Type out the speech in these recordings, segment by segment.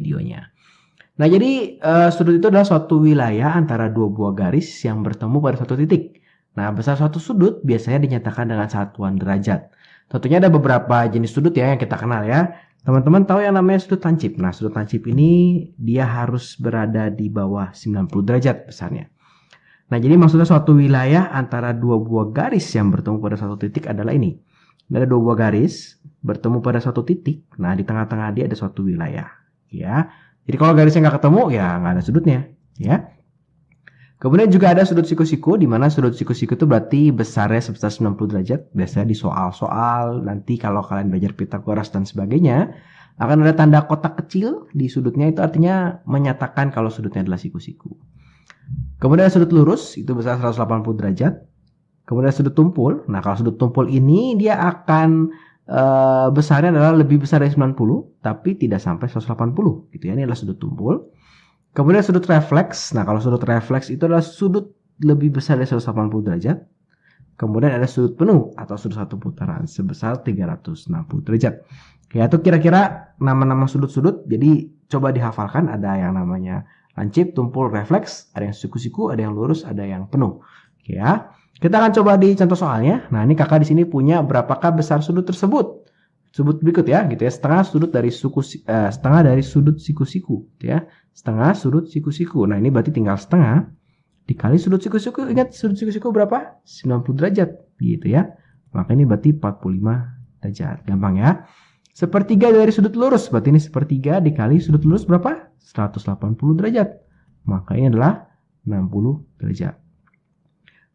videonya. Nah, jadi sudut itu adalah suatu wilayah antara dua buah garis yang bertemu pada suatu titik. Nah, besar suatu sudut biasanya dinyatakan dengan satuan derajat. Tentunya ada beberapa jenis sudut ya yang kita kenal ya. Teman-teman tahu yang namanya sudut lancip. Nah, sudut lancip ini dia harus berada di bawah 90 derajat besarnya. Nah, jadi maksudnya suatu wilayah antara dua buah garis yang bertemu pada satu titik adalah ini. Ada dua buah garis bertemu pada suatu titik. Nah, di tengah-tengah dia ada suatu wilayah. Ya. Jadi kalau garisnya nggak ketemu, ya nggak ada sudutnya. Ya. Kemudian juga ada sudut siku-siku, di mana sudut siku-siku itu berarti besarnya sebesar 90 derajat. Biasanya di soal-soal, nanti kalau kalian belajar Pitagoras dan sebagainya, akan ada tanda kotak kecil di sudutnya, itu artinya menyatakan kalau sudutnya adalah siku-siku. Kemudian sudut lurus, itu besar 180 derajat. Kemudian sudut tumpul, nah kalau sudut tumpul ini dia akan besarnya adalah lebih besar dari 90, tapi tidak sampai 180 gitu ya. Ini adalah sudut tumpul. Kemudian sudut refleks. Nah, kalau sudut refleks itu adalah sudut lebih besar dari 180 derajat. Kemudian ada sudut penuh atau sudut satu putaran sebesar 360 derajat. Ya, itu kira-kira nama-nama sudut-sudut. Jadi coba dihafalkan, ada yang namanya lancip, tumpul, refleks, ada yang siku-siku, ada yang lurus, ada yang penuh. Ya. Kita akan coba di contoh soalnya. Nah, ini kakak di sini punya berapakah besar sudut tersebut? Sebut berikut ya, gitu ya. Setengah dari sudut siku-siku, gitu ya. Setengah sudut siku-siku. Nah, ini berarti tinggal setengah dikali sudut siku-siku. Ingat sudut siku-siku berapa? 90 derajat, gitu ya. Maka ini berarti 45 derajat. Gampang ya. Sepertiga dari sudut lurus, berarti ini sepertiga dikali sudut lurus berapa? 180 derajat. Maka ini adalah 60 derajat.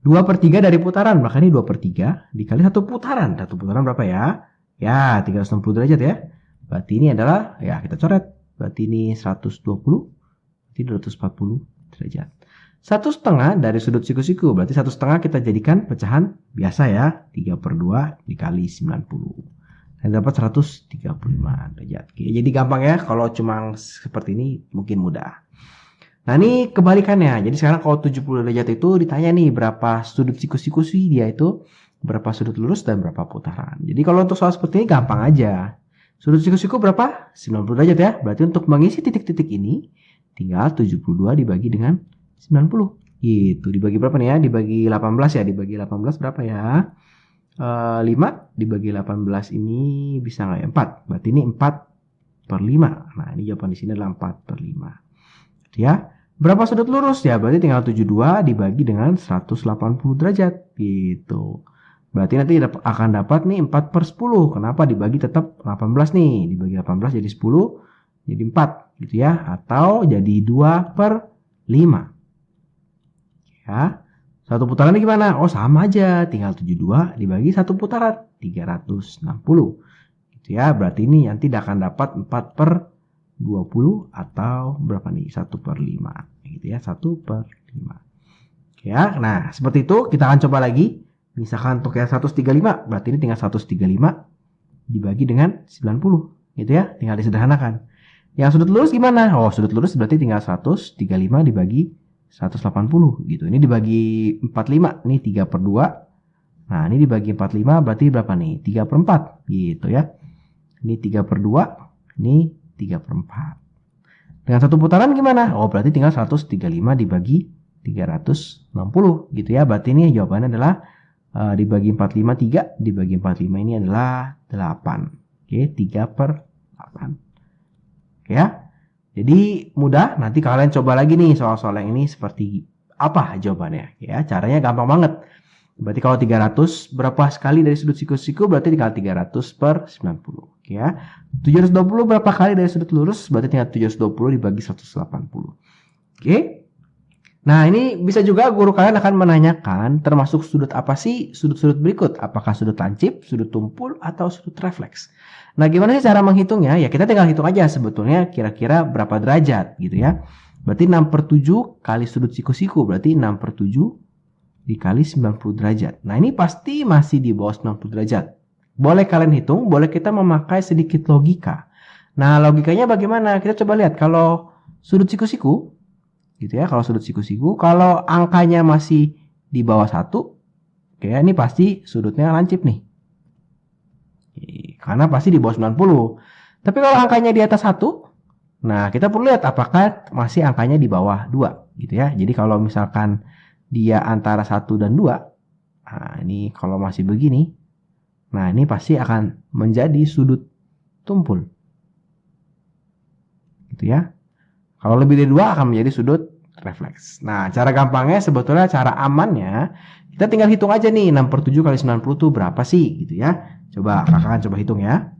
2/3 dari putaran, maka ini 2/3 dikali satu putaran. Satu putaran berapa ya? Ya, 360 derajat ya. Berarti ini adalah, ya kita coret. Berarti ini 120, berarti 240 derajat. 1/2 dari sudut siku-siku, berarti 1/2 kita jadikan pecahan biasa ya. 3/2 dikali 90. Dan dapat 135 derajat. Oke, jadi gampang ya, kalau cuma seperti ini mungkin mudah. Nah, ini kebalikannya. Jadi sekarang kalau 70 derajat itu ditanya nih berapa sudut siku-siku sih dia itu, berapa sudut lurus dan berapa putaran. Jadi kalau untuk soal seperti ini gampang aja. Sudut siku-siku berapa? 90 derajat ya. Berarti untuk mengisi titik-titik ini tinggal 72 dibagi dengan 90. Gitu. Dibagi berapa nih ya? Dibagi 18 ya. Dibagi 18 berapa ya? 5 dibagi 18 ini bisa nggak ya? 4. Berarti ini 4/5. Nah, ini jawaban di sini adalah 4/5. Gitu ya. Berapa sudut lurus? Ya, berarti tinggal 72 dibagi dengan 180 derajat. Gitu. Berarti nanti akan dapat nih 4/10. Kenapa? Dibagi tetap 18 nih. Dibagi 18 jadi 10, jadi 4. Gitu ya. Atau jadi 2/5. Ya. Satu putaran ini gimana? Oh, sama aja. Tinggal 72 dibagi satu putaran. 360. Gitu ya. Berarti ini nanti akan dapat 4/20 atau berapa nih? 1/5. Gitu ya. 1/5. Ya, nah seperti itu kita akan coba lagi. Misalkan untuk yang 135, berarti ini tinggal 135 dibagi dengan 90. Gitu ya. Tinggal disederhanakan. Yang sudut lurus gimana? Oh, sudut lurus berarti tinggal 135 dibagi 180 gitu. Ini dibagi 45, ini 3/2. Nah, ini dibagi 45 berarti berapa nih? 3/4 gitu ya. Ini 3/2, ini 3/4. Dengan satu putaran gimana? Oh, berarti tinggal 135 dibagi 360 gitu ya. Berarti ini jawabannya adalah dibagi 45 3, dibagi 45 ini adalah 8. Oke, 3/8. Oke ya. Jadi mudah, nanti kalian coba lagi nih soal-soal yang ini seperti apa jawabannya ya. Caranya gampang banget. Berarti kalau 300 berapa sekali dari sudut siku-siku, berarti tinggal 300/90 ya. 720 berapa kali dari sudut lurus, berarti tinggal 720 dibagi 180. Oke. Nah, ini bisa juga guru kalian akan menanyakan termasuk sudut apa sih sudut-sudut berikut. Apakah sudut lancip, sudut tumpul, atau sudut refleks. Nah, gimana sih cara menghitungnya? Ya, kita tinggal hitung aja sebetulnya kira-kira berapa derajat gitu ya. Berarti 6/7 kali sudut siku-siku. Berarti 6/7 dikali 90 derajat. Nah, ini pasti masih di bawah 90 derajat. Boleh kalian hitung, boleh kita memakai sedikit logika. Nah, logikanya bagaimana? Kita coba lihat kalau sudut siku-siku gitu ya, kalau sudut siku-siku, kalau angkanya masih di bawah 1, oke, ini pasti sudutnya lancip nih. Karena pasti di bawah 90. Tapi kalau angkanya di atas 1, Nah, kita perlu lihat apakah masih angkanya di bawah 2 gitu ya. Jadi kalau misalkan dia antara 1 dan 2, nah ini kalau masih begini, nah ini pasti akan menjadi sudut tumpul. Gitu ya. Kalau lebih dari 2 akan menjadi sudut refleks. Nah, cara gampangnya sebetulnya cara amannya, kita tinggal hitung aja nih 6/7 kali 90 itu berapa sih gitu ya. Coba kakak coba hitung ya.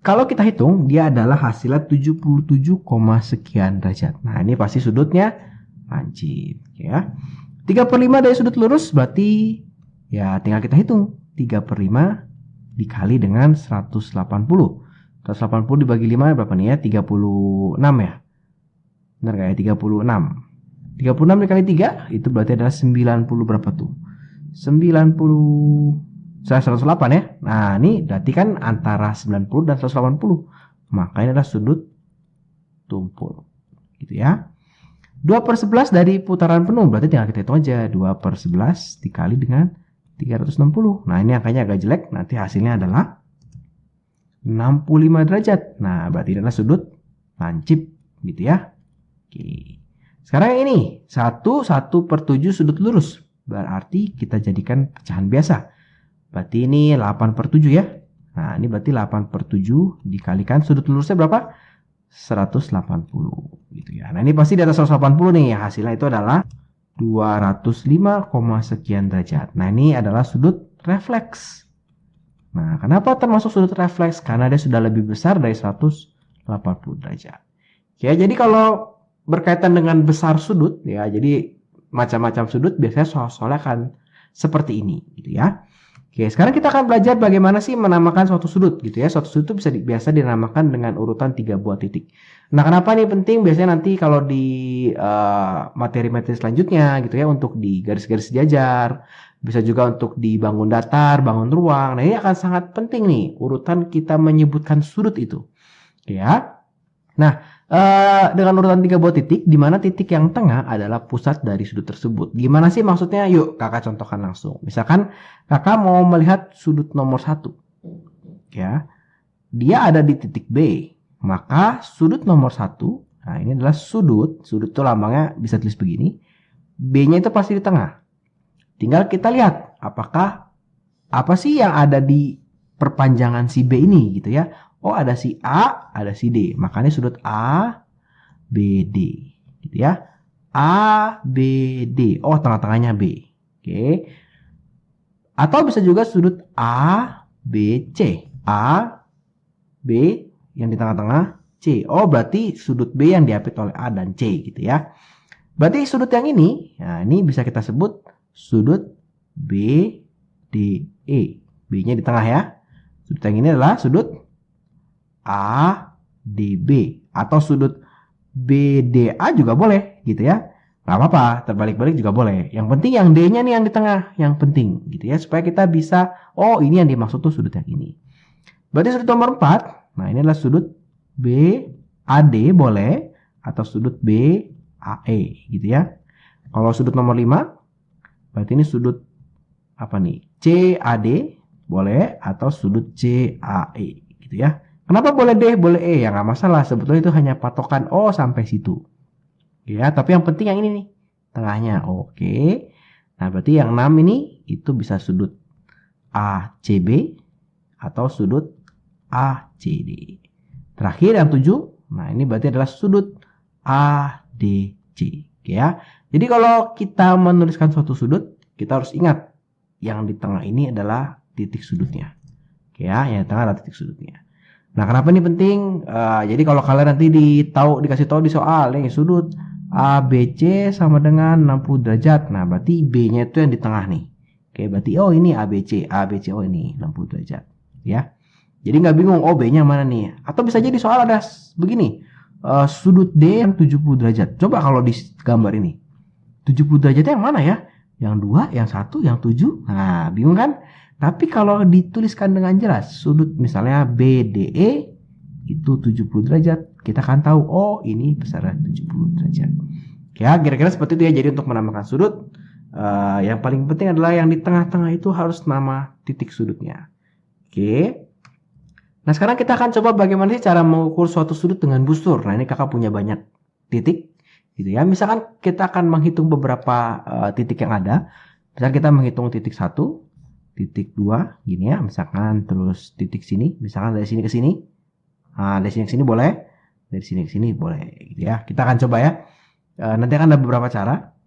Kalau kita hitung, dia adalah hasilnya 77, sekian derajat. Nah, ini pasti sudutnya lancip. Ya. 3/5 dari sudut lurus berarti ya tinggal kita hitung. 3/5 dikali dengan 180. 180 dibagi 5 berapa nih ya? 36 ya? Benar gak ya? 36. 36 dikali 3 itu berarti adalah 90 berapa tuh? 90... 108 ya. Nah, ini berarti kan antara 90 dan 180. Maka ini adalah sudut tumpul. Gitu ya. 2/11 dari putaran penuh. Berarti tinggal kita hitung aja. 2/11 dikali dengan 360. Nah, ini angkanya agak jelek. Nanti hasilnya adalah 65 derajat. Nah, berarti ini adalah sudut lancip. Gitu ya. Oke. Sekarang yang ini. 1/7 sudut lurus. Berarti kita jadikan pecahan biasa. Berarti ini 8/7 ya. Nah, ini berarti 8/7 dikalikan sudut lurusnya berapa? 180 gitu ya. Nah, ini pasti di atas 180 nih. Hasilnya itu adalah 205, sekian derajat. Nah, ini adalah sudut refleks. Nah, kenapa termasuk sudut refleks? Karena dia sudah lebih besar dari 180 derajat. Ya, jadi kalau berkaitan dengan besar sudut ya, jadi macam-macam sudut biasanya soal-soalnya akan seperti ini gitu ya. Oke, sekarang kita akan belajar bagaimana sih menamakan suatu sudut gitu ya. Suatu sudut itu biasa dinamakan dengan urutan 3 buah titik. Nah, kenapa ini penting? Biasanya nanti kalau di materi-materi selanjutnya gitu ya, untuk di garis-garis sejajar, bisa juga untuk di bangun datar, bangun ruang. Nah, ini akan sangat penting nih urutan kita menyebutkan sudut itu. Ya. Nah, dengan urutan 3 buah titik, di mana titik yang tengah adalah pusat dari sudut tersebut. Gimana sih maksudnya? Yuk kakak contohkan langsung. Misalkan kakak mau melihat sudut nomor 1. Ya, dia ada di titik B. Maka sudut nomor 1, nah ini adalah sudut itu lambangnya bisa tulis begini. B-nya itu pasti di tengah. Tinggal kita lihat apakah apa sih yang ada di perpanjangan si B ini gitu ya. Oh, ada si A, ada si D. Makanya sudut A, B, D. Gitu ya. A, B, D. Oh, tengah-tengahnya B. Oke. Atau bisa juga sudut A, B, C. A, B, yang di tengah-tengah, C. Oh, berarti sudut B yang diapit oleh A dan C gitu ya. Berarti sudut yang ini, nah ini bisa kita sebut sudut B, D, E. B-nya di tengah ya. Sudut yang ini adalah sudut ADB atau sudut BDA juga boleh gitu ya. Gak apa-apa, terbalik-balik juga boleh. Yang penting yang D-nya nih yang di tengah, yang penting gitu ya, supaya kita bisa, oh ini yang dimaksud tuh sudut yang ini. Berarti sudut nomor 4, nah ini adalah sudut BAD boleh atau sudut BAE gitu ya. Kalau sudut nomor 5, berarti ini sudut apa nih? CAD boleh atau sudut CAE gitu ya. Kenapa boleh D, boleh E? Ya nggak masalah. Sebetulnya itu hanya patokan O sampai situ. Ya, tapi yang penting yang ini nih. Tengahnya. Oke. Nah, berarti yang 6 ini itu bisa sudut ACB atau sudut ACD. Terakhir yang 7. Nah, ini berarti adalah sudut ADC. Oke ya. Jadi kalau kita menuliskan suatu sudut, kita harus ingat yang di tengah ini adalah titik sudutnya. Oke ya, yang di tengah adalah titik sudutnya. Nah, kenapa ini penting? Jadi kalau kalian nanti dikasih tahu di soal nih sudut ABC sama dengan 60 derajat. Nah, berarti B-nya itu yang di tengah nih. Oke, berarti oh ini ABC oh ini 60 derajat, ya. Jadi nggak bingung, oh B-nya mana nih? Atau bisa jadi soal ada begini, sudut D yang 70 derajat. Coba kalau di gambar ini, 70 derajatnya yang mana ya? Yang 2, yang 1, yang 7? Nah, bingung kan? Tapi kalau dituliskan dengan jelas, sudut misalnya BDE itu 70 derajat, kita akan tahu, oh ini besaran 70 derajat. Ya, kira-kira seperti itu ya. Jadi untuk menamakan sudut, yang paling penting adalah yang di tengah-tengah itu harus nama titik sudutnya. Oke. Nah, sekarang kita akan coba bagaimana sih cara mengukur suatu sudut dengan busur. Nah, ini kakak punya banyak titik, gitu ya. Misalkan kita akan menghitung beberapa titik yang ada. Misalkan kita menghitung titik 1, titik 2, gini ya. Misalkan terus titik sini, misalkan dari sini ke sini. Nah, dari sini ke sini boleh, dari sini ke sini boleh, gitu ya. Kita akan coba ya. Nanti akan ada beberapa cara.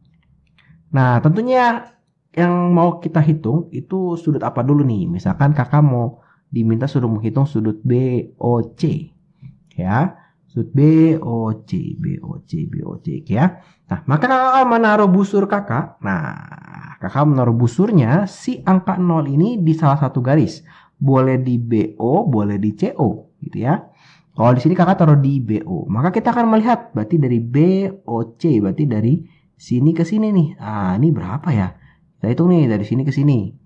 Nah, tentunya yang mau kita hitung itu sudut apa dulu nih. Misalkan kakak mau diminta suruh menghitung sudut BOC. Ya, sudut BOC, BOC, BOC, ya. Nah, maka kakak akan menaruh busur kakak. Nah, kakak menaruh busurnya si angka 0 ini di salah satu garis. Boleh di BO, boleh di CO, gitu ya. Kalau di sini kakak taruh di BO, maka kita akan melihat berarti dari BOC, berarti dari sini ke sini nih. Ah, ini berapa ya? Kita hitung nih dari sini ke sini.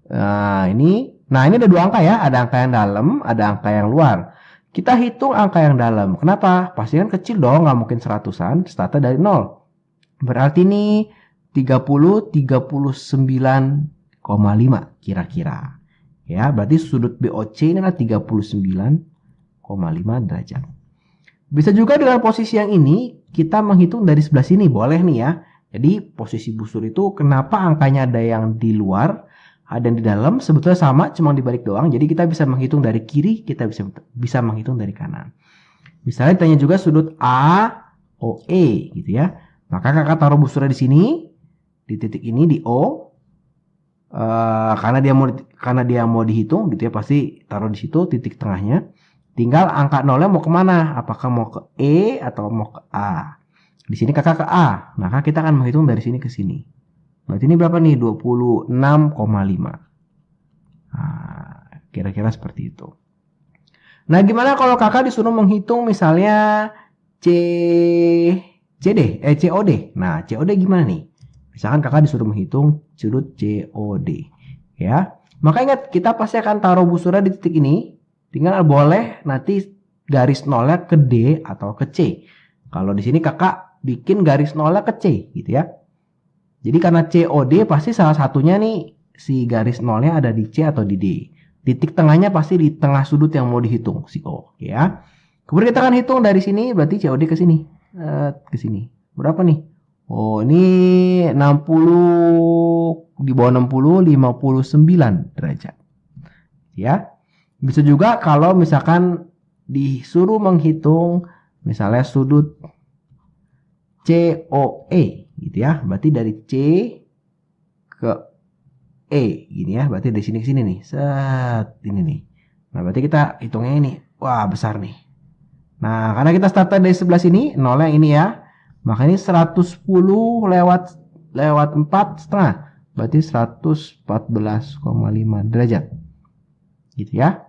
Ini ada 2 angka ya, ada angka yang dalam, ada angka yang luar. Kita hitung angka yang dalam. Kenapa? Pasti kan kecil dong, nggak mungkin seratusan, startnya dari 0. Berarti ini 39,5 kira-kira. Ya, berarti sudut BOC ini adalah 39,5 derajat. Bisa juga dengan posisi yang ini kita menghitung dari sebelah sini, boleh nih ya. Jadi posisi busur itu kenapa angkanya ada yang di luar, ada yang di dalam, sebetulnya sama, cuma dibalik doang. Jadi kita bisa menghitung dari kiri, kita bisa menghitung dari kanan. Misalnya ditanya juga sudut AOE gitu ya. Maka kakak taruh busurnya di sini, di titik ini di O. Karena dia mau dihitung gitu ya, pasti taruh di situ titik tengahnya. Tinggal angka 0-nya mau kemana? Apakah mau ke E atau mau ke A? Di sini kakak ke A. Maka kita akan menghitung dari sini ke sini. Berarti ini berapa nih? 26,5. Nah, kira-kira seperti itu. Nah, gimana kalau kakak disuruh menghitung misalnya COD? Nah, COD gimana nih? Misalkan kakak disuruh menghitung sudut COD. Ya. Maka ingat, kita pasti akan taruh busurnya di titik ini. Tinggal boleh nanti garis nolnya ke D atau ke C. Kalau di sini kakak bikin garis nolnya ke C gitu ya. Jadi karena COD pasti salah satunya nih si garis nolnya ada di C atau di D. Titik tengahnya pasti di tengah sudut yang mau dihitung si O ya. Kemudian kita akan hitung dari sini berarti COD ke sini. Ke sini. Berapa nih? Oh, ini 60 di bawah 60 59 derajat. Ya. Bisa juga kalau misalkan disuruh menghitung misalnya sudut COE gitu ya. Berarti dari C ke E gini ya. Berarti dari sini ke sini nih. Set ini nih. Nah, berarti kita hitungnya ini. Wah, besar nih. Nah, karena kita startnya dari sebelah sini, nolnya ini ya. Maka ini 110 lewat 4,5. Berarti 114,5 derajat. Gitu ya.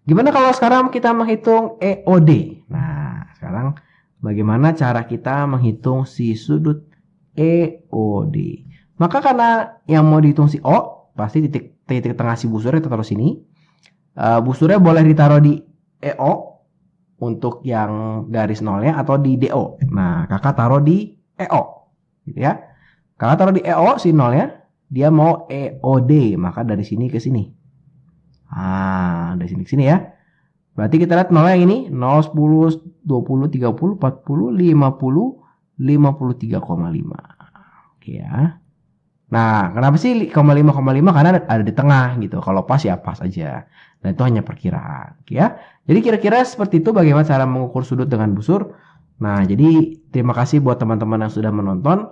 Gimana kalau sekarang kita menghitung EOD? Nah, sekarang bagaimana cara kita menghitung si sudut EOD? Maka karena yang mau dihitung si O, pasti titik tengah si busurnya kita taruh sini. Busurnya boleh ditaruh di EO untuk yang garis nolnya atau di DO. Nah, kakak taruh di EO, gitu ya. Kakak taruh di EO si nolnya, dia mau EOD, maka dari sini ke sini. Dari sini ke sini ya. Berarti kita lihat nolnya ini 0, 10, 20, 30, 40, 50, 53,5. Oke ya. Nah, kenapa sih 5,5? Karena ada di tengah gitu. Kalau pas ya pas aja. Dan itu hanya perkiraan, oke ya. Jadi kira-kira seperti itu bagaimana cara mengukur sudut dengan busur. Nah, jadi terima kasih buat teman-teman yang sudah menonton.